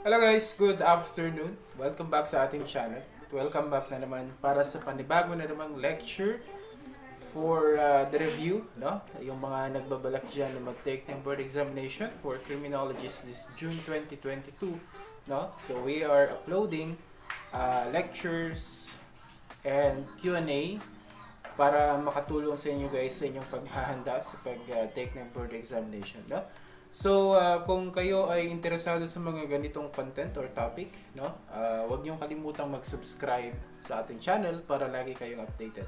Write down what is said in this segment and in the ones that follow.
Hello guys, good afternoon. Welcome back sa ating channel. Welcome back na naman para sa panibago na namang lecture for the review, no? Yung mga nagbabalak dyan na mag-take ng board examination for criminologists this June 2022, no? So we are uploading lectures and Q&A para makatulong sa inyo guys sa inyong paghahanda sa pag-take ng board examination, no? So, kung kayo ay interesado sa mga ganitong content or topic, no, huwag niyong kalimutang mag-subscribe sa ating channel para lagi kayong updated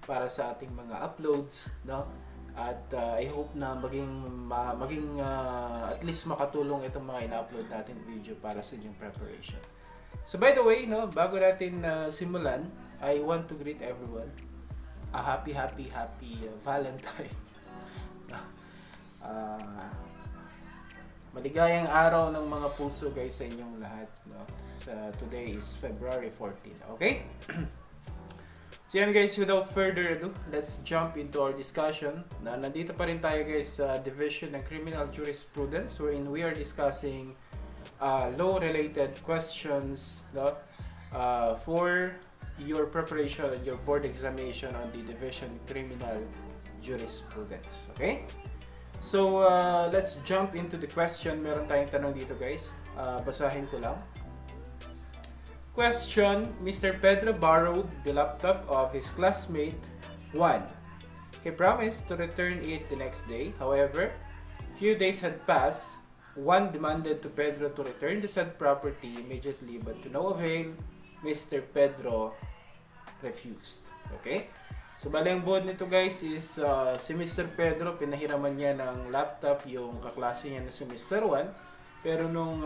para sa ating mga uploads, no? At I hope na maging at least makatulong itong mga ina-upload natin video para sa inyong preparation. So, by the way, no, bago natin simulan, I want to greet everyone a happy Valentine. Maligayang araw ng mga puso guys sa inyong lahat, no? Today is February 14, okay? So yan guys, without further ado, let's jump into our discussion. Nandito pa rin tayo guys sa Division ng Criminal Jurisprudence wherein we are discussing law-related questions, no? For your preparation and your board examination on the Division Criminal Jurisprudence, okay? So, let's jump into the question. Meron tayong tanong dito guys. Basahin ko lang. Question, Mr. Pedro borrowed the laptop of his classmate 1. He promised to return it the next day. However, few days had passed. 1 demanded to Pedro to return the said property immediately, but to no avail, Mr. Pedro refused. Okay? So, bali ang buod nito guys is si Mr. Pedro, pinahiraman niya ng laptop yung kaklase niya na si Mr. 1. Pero nung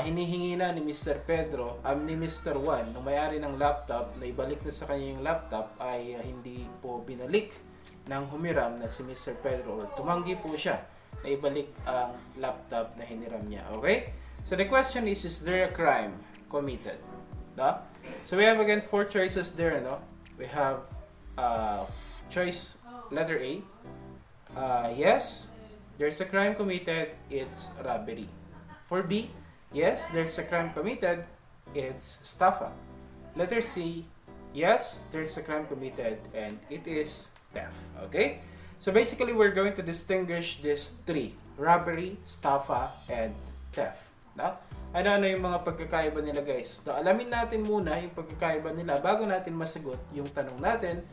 hinihingi na ni Mr. Pedro, ni Mr. 1, nung may-ari ng laptop, na ibalik na sa kanya yung laptop, ay hindi po binalik ng humiram na si Mr. Pedro, or tumanggi po siya na ibalik ang laptop na hiniram niya. Okay? So, the question is there a crime committed? No? So, we have again 4 choices there, no? We have choice letter A. Yes, there's a crime committed, it's robbery. For B, yes, there's a crime committed, it's estafa. Letter C, yes, there's a crime committed, and it is theft. Okay? So basically, we're going to distinguish these 3. Robbery, estafa, and theft. No? Ano yung mga pagkakaiba nila guys? So, alamin natin muna yung pagkakaiba nila bago natin masagot yung tanong natin,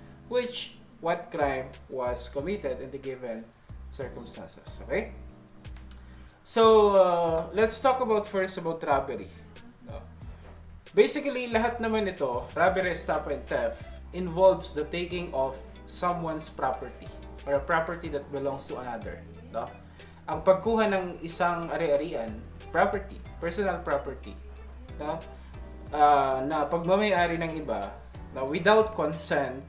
what crime was committed in the given circumstances. Okay? So, let's talk first about robbery. No? Basically, lahat naman ito, robbery, estafa, and theft, involves the taking of someone's property or a property that belongs to another. No? Ang pagkuha ng isang ari-arian, property, personal property, no? Na pagmamay-ari ng iba na without consent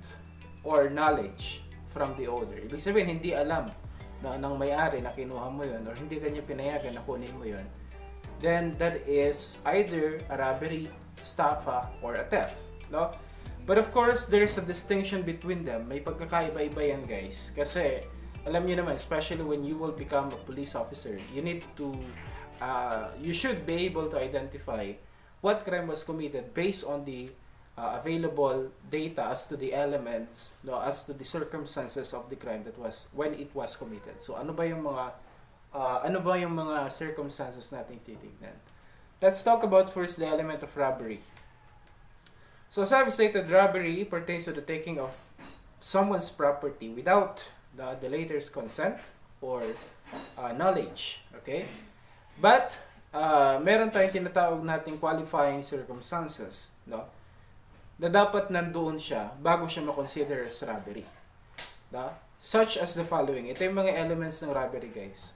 or knowledge from the owner. Ibig sabihin, hindi alam na ng may-ari na kinuha mo yun or hindi kanya pinayagan na kunin mo yun. Then, that is either a robbery, estafa, or a theft. No? But of course, there's a distinction between them. May pagkakaiba-iba yan guys. Kasi, alam niyo naman, especially when you will become a police officer, you need to you should be able to identify what crime was committed based on the available data as to the elements, no, as to the circumstances of the crime that was when it was committed. So ano ba yung mga circumstances nating titignan? Let's talk about first the element of robbery. So as I've stated, robbery pertains to the taking of someone's property without the later's consent or knowledge. Okay? But, meron tayong tinatawag nating qualifying circumstances, no? Na dapat nandoon siya bago siya makonsider as robbery. No? Such as the following. Ito yung mga elements ng robbery, guys.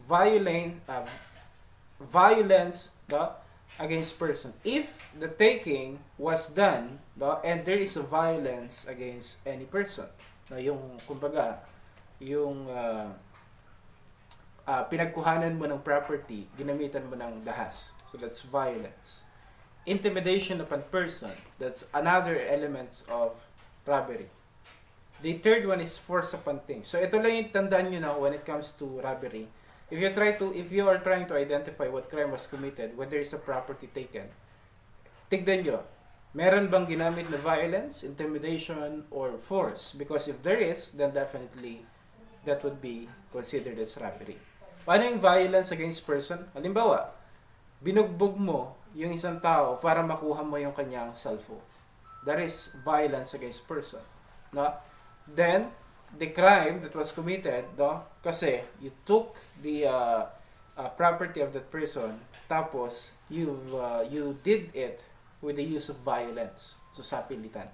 Violence, no? Against person. If the taking was done, no? And there is a violence against any person. No? Yung, kumbaga, yung pinagkuhanan mo ng property, ginamitan mo ng dahas. So that's violence. Intimidation upon person, that's another element of robbery. The third one is force upon things. So ito lang yung tandaan nyo na when it comes to robbery. if you are trying to identify what crime was committed when there is a property taken, tignan nyo, meron bang ginamit na violence, intimidation, or force? Because if there is, then definitely that would be considered as robbery. Paano yung violence against person? Halimbawa, binugbog mo yung isang tao para makuha mo yung kanyang cellphone. That is violence against person. No? Then, the crime that was committed, no? Kasi you took the property of that person, tapos you did it with the use of violence. So, sapilitan.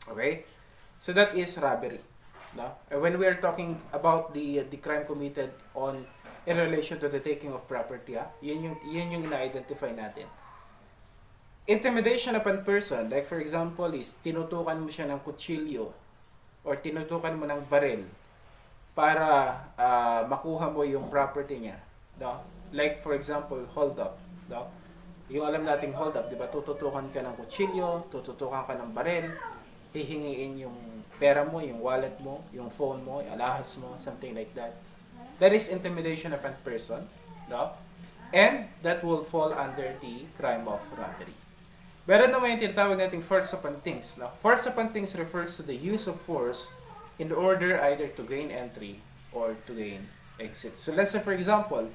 Okay? So, that is robbery. No? And when we are talking about the crime committed in relation to the taking of property, yun yung ina-identify natin. Intimidation upon person, like for example, is tinutukan mo siya ng kutsilyo or tinutukan mo ng baril para makuha mo yung property niya. No? Like for example, hold up. No? Yung alam nating hold up, di ba? Tututukan ka ng kutsilyo, tututukan ka ng baril, hihingiin yung pera mo, yung wallet mo, yung phone mo, yung alahas mo, something like that. That is intimidation upon person, no? And that will fall under the crime of robbery. Meron naman yung tinatawag nating force upon things, no? Force upon things refers to the use of force in order either to gain entry or to gain exit. So let's say for example,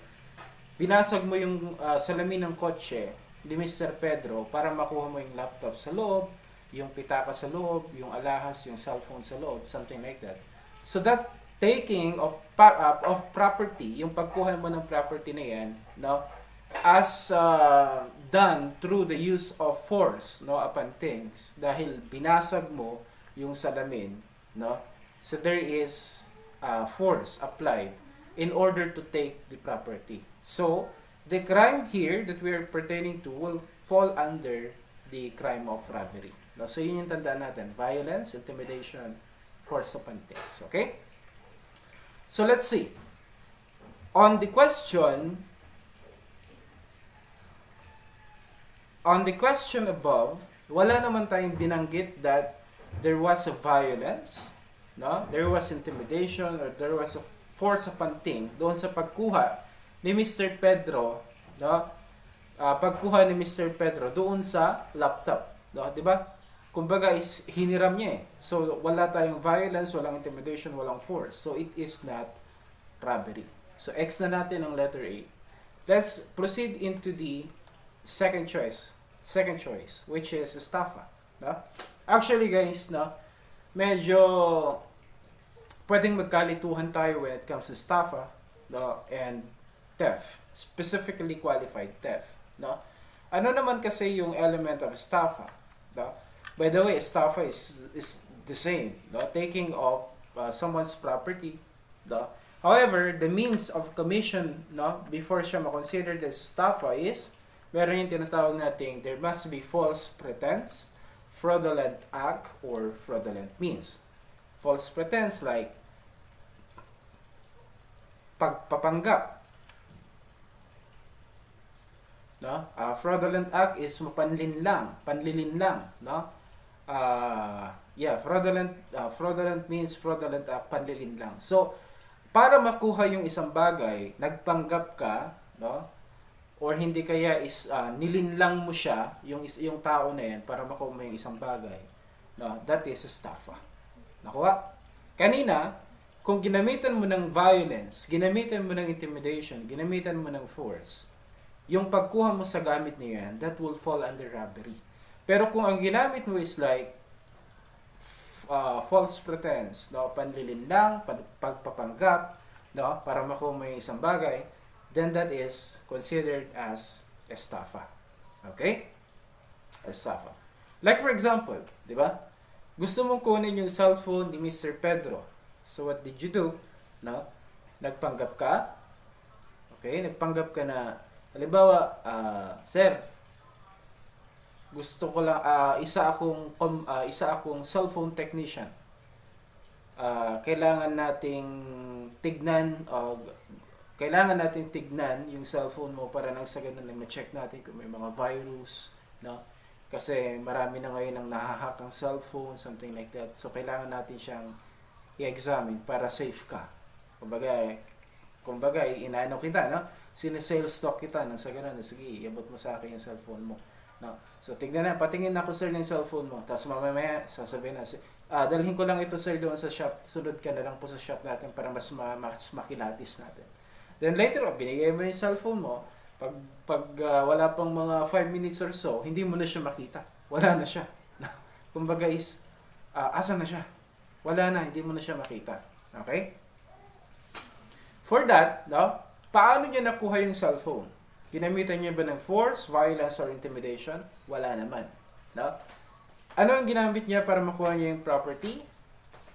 binasag mo yung salamin ng kotse ni Mr. Pedro para makuha mo yung laptop sa loob, yung pitaka sa loob, yung alahas, yung cellphone sa loob, something like that. So that taking of property, yung pagkuha mo ng property na yan, no, as done through the use of force, no, upon things, dahil binasag mo yung salamin, no, so there is force applied in order to take the property. So the crime here that we are pertaining to will fall under the crime of robbery. No? So yun yung tandaan natin. Violence, intimidation, force upon things. Okay? So let's see. On the question above, wala naman tayong binanggit that there was a violence, no? There was intimidation, or there was a force upon thing doon sa pagkuha ni Mr. Pedro, no? Pagkuha ni Mr. Pedro doon sa laptop, no? 'Di ba? Kumbaga is hiniram niya eh. So wala tayong violence, walang intimidation, walang force. So it is not robbery. So X na natin ang letter A. Let's proceed into the second choice, which is estafa, no? Actually guys, no, medyo pwedeng magkalituhan tayo when it comes to estafa, no, and theft, specifically qualified theft, no? Ano naman kasi yung element of estafa, no? By the way, estafa is the same, no? Taking of someone's property, no? However, the means of commission, no, before siya ma-considered as estafa is meron yung tinatawag nating there must be false pretense, fraudulent act, or fraudulent means. False pretense like pagpapanggap, no? Fraudulent act is panlilinlang, no? Fraudulent means fraudulent act, panlilinlang. So para makuha yung isang bagay, nagpanggap ka, no? Or hindi kaya is nilinlang mo siya, yung tao na yan, para makuha mo yung isang bagay, no? That is estafa. Nakuha? Kanina, kung ginamitan mo ng violence, ginamitan mo ng intimidation, ginamitan mo ng force, yung pagkuha mo sa gamit niya yan, that will fall under robbery. Pero kung ang ginamit mo is like false pretense, no, panlilinlang, pagpapanggap, no, para makuha mo yung isang bagay, then that is considered as estafa. Okay? Estafa. Like for example, di ba? Gusto mong kunin yung cellphone ni Mr. Pedro. So what did you do? No? Nagpanggap ka? Okay, nagpanggap ka na, halimbawa, sir, gusto ko lang isa akong cellphone technician. Kailangan nating tignan yung cellphone mo para nang sa ganun lang ma-check natin kung may mga virus, no? Kasi marami na ngayon ang nahahack ang cellphone, something like that. So kailangan natin siyang i-examine para safe ka. Kumbaga, Kumbaga, inaano kita, no? Sinesales stock kita nang sa ganun, sige, iabot mo sa akin yung cellphone mo. No? So, tignan na, patingin ako sir ng cellphone mo. Tapos mamaya, sasabihin na, dalhin ko lang ito sir doon sa shop. Sunod ka na lang po sa shop natin para mas makilatis natin. Then later on, binigay mo yung cellphone mo. Wala pang mga 5 minutes or so, hindi mo na siya makita. Wala na siya. Kumbaga is, asa na siya? Wala na, hindi mo na siya makita. Okay? For that, no, paano niya nakuha yung cellphone? Ginamitan niya ba ng force, violence, or intimidation? Wala naman. No? Ano ang ginamit niya para makuha niya yung property?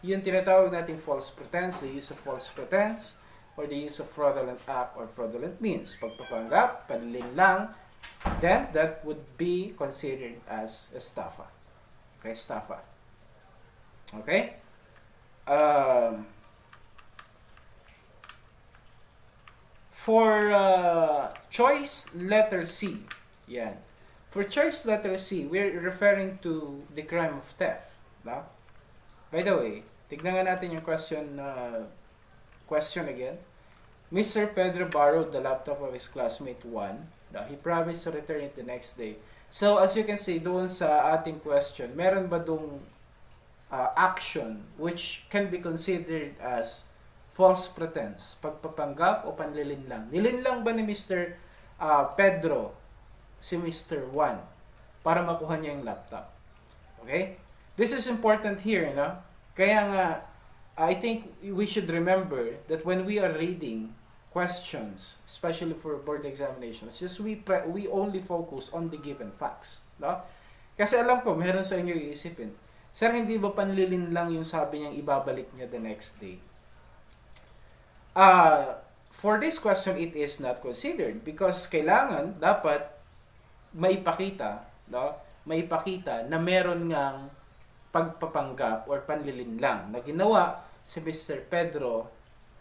Yung tinatawag nating false pretense, the use of false pretense, or the use of fraudulent act or fraudulent means. Pagpapanggap, panlilinlang, then that would be considered as estafa. Okay, estafa. Okay? For choice letter C, yan. For choice letter C, we're referring to the crime of theft. No? By the way, tignan nga natin yung question again. Mr. Pedro borrowed the laptop of his classmate 1. He promised to return it the next day. So, as you can see, doon sa ating question, meron ba doon action which can be considered as false pretense, pagpapanggap o panlilinlang? Nilinlang ba ni Mr. Pedro si Mr. 1 para makuha niya yung laptop? Okay? This is important here, no? Kaya nga, I think we should remember that when we are reading questions, especially for board examinations, just we only focus on the given facts. No? Kasi alam ko, meron sa inyo iisipin, sir, hindi ba panlilin lang yung sabi niyang ibabalik niya the next day? For this question, it is not considered because kailangan, dapat maipakita, no? Maipakita na meron ngang pagpapanggap or panlilinlang na ginawa si Mr. Pedro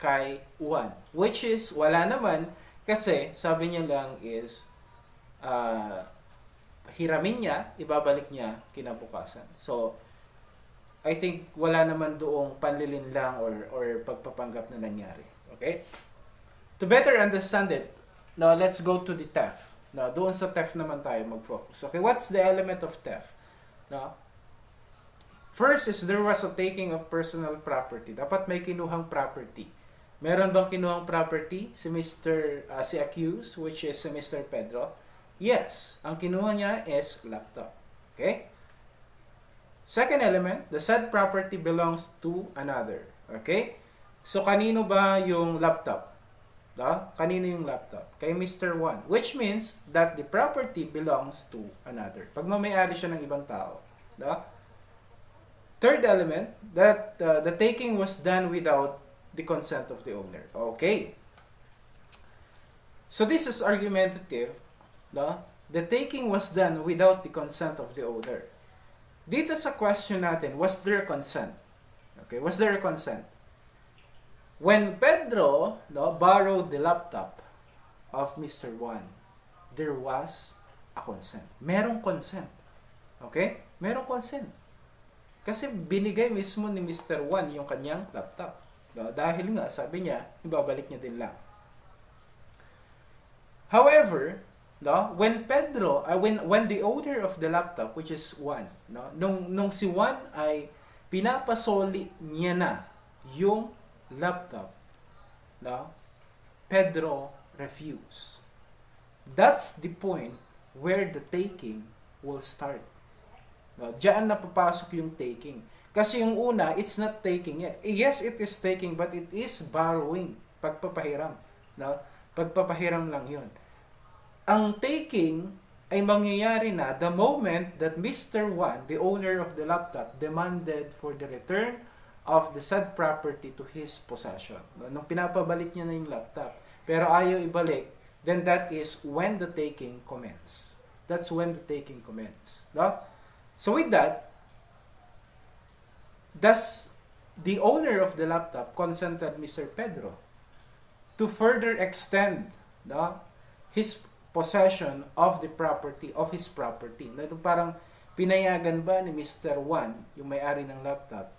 kay Juan, which is wala naman kasi sabi niya lang is hiramin niya, ibabalik niya kinabukasan. So I think wala naman doong panlilinlang or pagpapanggap na nangyari. Okay? To better understand it, now let's go to the theft. Now doon sa theft naman tayo mag-focus. Okay, what's the element of theft? Now, first is there was a taking of personal property. Dapat may kinuhang property. Meron bang kinuhang property si si accused, which is si Mr. Pedro? Yes. Ang kinuha niya is laptop. Okay? Second element, the said property belongs to another. Okay? So, kanino ba yung laptop? Kanino yung laptop? Kay Mr. 1. Which means that the property belongs to another. Pag mamayari siya ng ibang tao. Third element, that the taking was done without the consent of the owner. Okay. So this is argumentative. The taking was done without the consent of the owner. Dito sa question natin, was there consent? Okay, was there a consent? When Pedro borrowed the laptop of Mr. 1, there was a consent. Merong consent. Okay? Merong consent. Kasi binigay mismo ni Mr. 1 yung kanyang laptop. Dahil nga, sabi niya, ibabalik niya din lang. However, when Pedro, when the owner of the laptop, which is 1, nung si 1 ay pinapasoli niya na yung laptop, Pedro refused. That's the point where the taking will start. Diyan na papasok yung taking. Kasi yung una, it's not taking yet. Yes, it is taking, but it is borrowing. Pagpapahiram. Pagpapahiram lang yun. Ang taking ay mangyayari na the moment that Mr. 1, the owner of the laptop, demanded for the return of the said property to his possession. Nung pinapabalik niya na yung laptop, pero ayaw ibalik, then that is when the taking commences. That's when the taking commences. So with that, does the owner of the laptop consented Mr. Pedro to further extend his possession of the property, of his property? Parang pinayagan ba ni Mr. 1, yung may-ari ng laptop,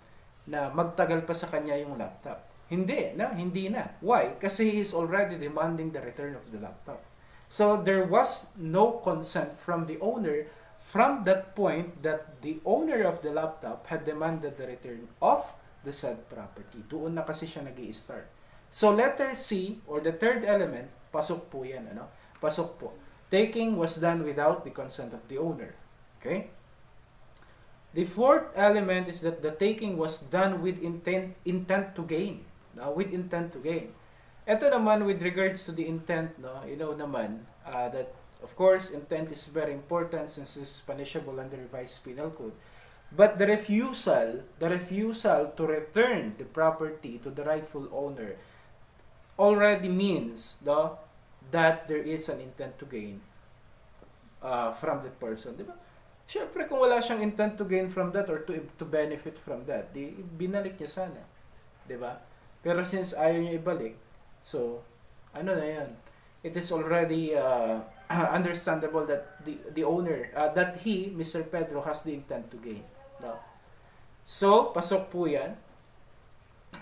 na magtagal pa sa kanya yung laptop? Hindi, no? Hindi na. Why? Kasi he is already demanding the return of the laptop. So there was no consent from the owner from that point that the owner of the laptop had demanded the return of the said property. Doon na kasi siya nag-i-start. So letter C or the third element, pasok po yan. Ano? Pasok po. Taking was done without the consent of the owner. Okay? The fourth element is that the taking was done with intent to gain. With intent to gain. Ito naman with regards to the intent, no, you know naman that of course intent is very important since it's punishable under revised penal code. But the refusal to return the property to the rightful owner already means, no, that there is an intent to gain from that person, di ba? Siyempre, kung wala siyang intent to gain from that or to benefit from that, di binalik niya sana, di ba? Pero since ayaw niya ibalik, so ano na yan? It is already understandable that the owner, that he, Mr. Pedro, has the intent to gain. No? So, pasok po yan.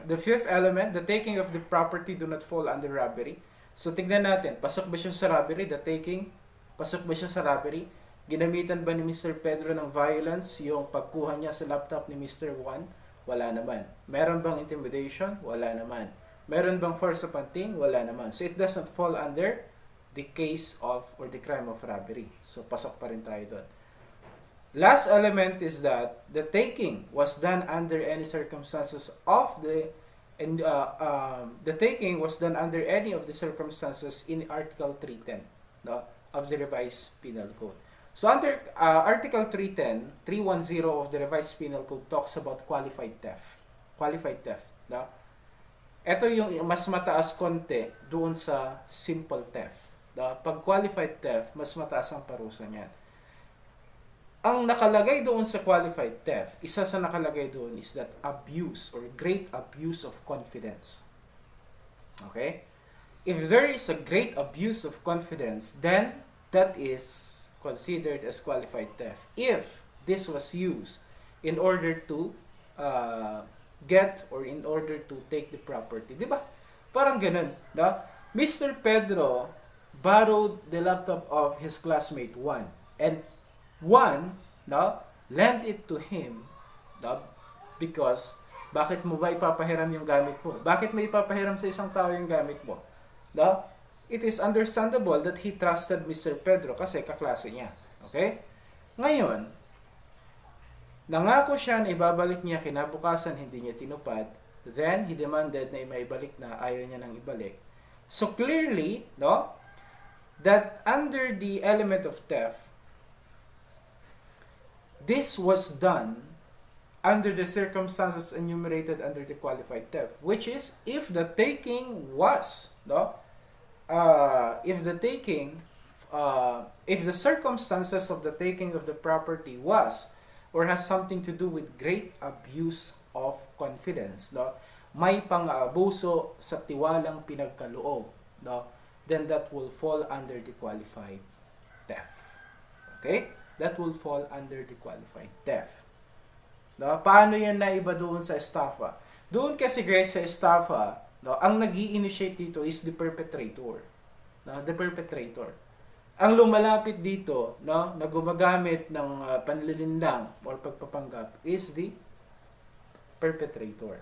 The fifth element, the taking of the property do not fall under robbery. So, tignan natin, pasok ba siya sa robbery? The taking, pasok ba siya sa robbery? Ginamitan ba ni Mr. Pedro ng violence yung pagkuha niya sa laptop ni Mr. Juan? Wala naman. Meron bang intimidation? Wala naman. Meron bang force of hunting? Wala naman. So, it does not fall under the case of or the crime of robbery. So, pasok pa rin tayo doon. Last element is that the taking was done under any circumstances of the taking was done under any of the circumstances in Article 310, no, of the Revised Penal Code. So under Article 310 of the Revised Penal Code talks about qualified theft. Qualified theft, no? Ito yung mas mataas konti doon sa simple theft. No? Pag qualified theft, mas mataas ang parusa niyan. Ang nakalagay doon sa qualified theft, isa sa nakalagay doon is that abuse or great abuse of confidence. Okay? If there is a great abuse of confidence, then that is considered as qualified theft. If this was used in order to get or in order to take the property. Di ba? Parang ganun. No? Mr. Pedro borrowed the laptop of his classmate Juan. And Juan, no, lent it to him, no, because bakit mo ba ipapahiram yung gamit mo? Bakit mo ipapahiram sa isang tao yung gamit mo? No? It is understandable that he trusted Mr. Pedro kasi kaklase niya. Okay? Ngayon, nangako siya na ibabalik niya kinabukasan, hindi niya tinupad. Then, he demanded na maibalik na, ayaw niya nang ibalik. So, clearly, no, that under the element of theft, this was done under the circumstances enumerated under the qualified theft, which is if the taking was, no, if the circumstances of the taking of the property was or has something to do with great abuse of confidence, no, may pang-aabuso sa tiwalang pinagkaloob, no, then that will fall under the qualified theft. Okay? That will fall under the qualified theft. No? Paano yan naiba doon sa Estafa? Doon kasi guys sa Estafa, no, ang nag-i-initiate dito is the perpetrator. No? The perpetrator. Ang lumalapit dito, no, na gumagamit ng panlilindang or pagpapanggap is the perpetrator.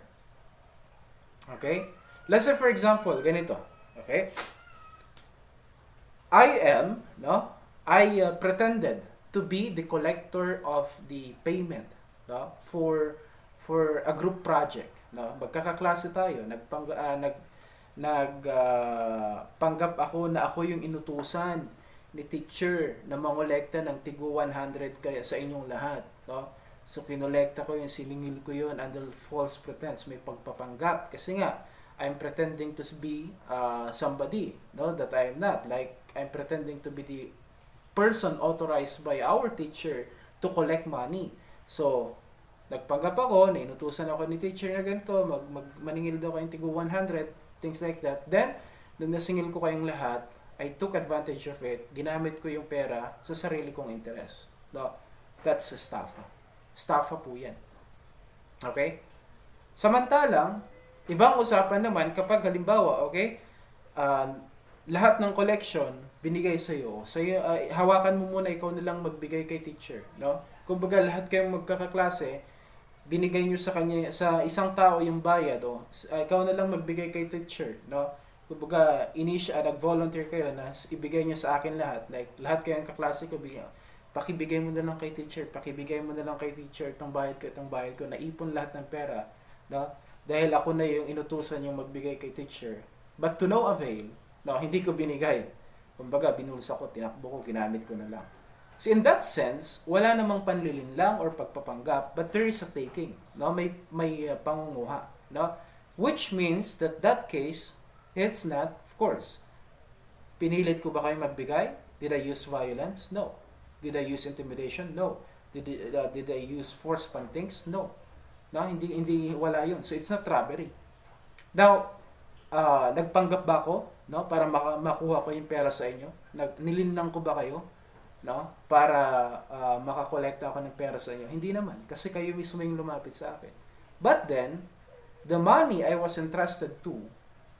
Okay? Let's say for example, ganito. Okay? I pretended to be the collector of the payment, no, for a group project, no. Magkakaklase tayo, panggap ako na ako yung inutusan ni teacher na mangolekta ng tigo 100 kaya sa inyong lahat, no. So kinolekta ko yung siningil ko yun under false pretense, may pagpapanggap kasi nga I'm pretending to be somebody, no, that I am not. Like I'm pretending to be the person authorized by our teacher to collect money. So, nagpanggap ako, nainutusan ako ni teacher na ganito, maningil daw kayong tigo 100, things like that. Then, nung nasingil ko kayong lahat, I took advantage of it, ginamit ko yung pera sa sarili kong interest. No, that's estafa. Estafa po yan. Okay? Samantalang, Ibang usapan naman kapag halimbawa, okay, ah, lahat ng collection binigay sa iyo. Hawakan mo muna, ikaw na lang magbigay kay teacher, no? Kumbaga lahat kayong magkakaklase, binigay nyo sa kanya, sa isang tao yung bayad, o ikaw na lang magbigay kay teacher, no? Kumbaga nag-volunteer kayo na ibigay nyo sa akin lahat, like lahat kayong kaklase ko, pakibigay mo na lang kay teacher, pakibigay mo na lang kay teacher, itong bayad ko, naipon lahat ng pera, no? Dahil ako na yung inutusan yung magbigay kay teacher. But to no avail, no, hindi ko binigay. Kumbaga, binulsa ko, tinakbo ko, ginamit ko na lang. So in that sense, wala namang panlilinlang or pagpapanggap, but there is a taking, no? May pangunguha, no? Which means that case, it's not, of course, pinilit ko ba kayo magbigay? Did I use violence? No. Did I use intimidation? No. Did I use force upon things? No. No, hindi wala 'yun. So it's not robbery. Now, nagpanggap ba ako, no, para makuha ko yung pera sa inyo? Nilinlang ko ba kayo, no, para makakolekta ako ng pera sa inyo? Hindi naman, kasi kayo mismo yung lumapit sa akin. But then, the money I was entrusted to,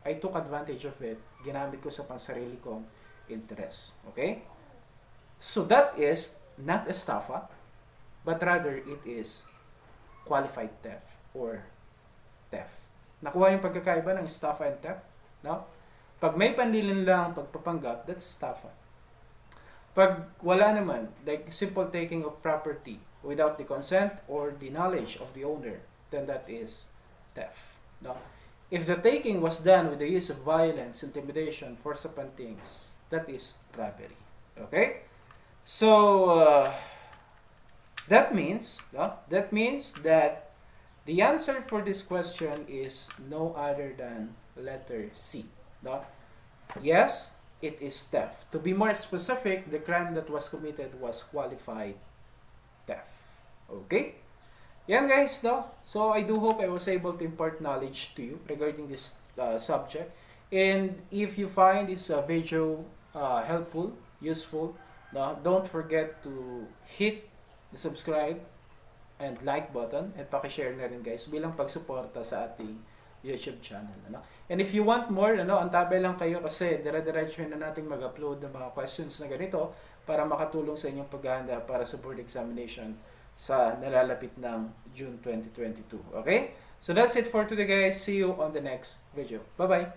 I took advantage of it. Ginamit ko sa pansarili kong interest. Okay? So that is not estafa, but rather it is qualified theft or theft. Nakuha yung pagkakaiba ng estafa and theft, no? Pag may panlilinlang pagpapanggap, that's estafa. Pag wala naman, like simple taking of property without the consent or the knowledge of the owner, then that is theft, no? If the taking was done with the use of violence, intimidation, force upon things, that is robbery. Okay? So, that means that the answer for this question is no other than letter C. No? Yes, it is theft. To be more specific, the crime that was committed was qualified theft. Okay? Yan guys, no? So I do hope I was able to impart knowledge to you regarding this subject. And if you find this video helpful, useful, no, don't forget to hit the subscribe and like button at paki-share na rin guys bilang pagsuporta sa ating YouTube channel. Ano? And if you want more, antabay lang kayo kasi dire-diretso na natin mag-upload ng mga questions na ganito para makatulong sa inyong paghahanda para sa board examination sa nalalapit ng June 2022. Okay? So that's it for today guys. See you on the next video. Bye-bye!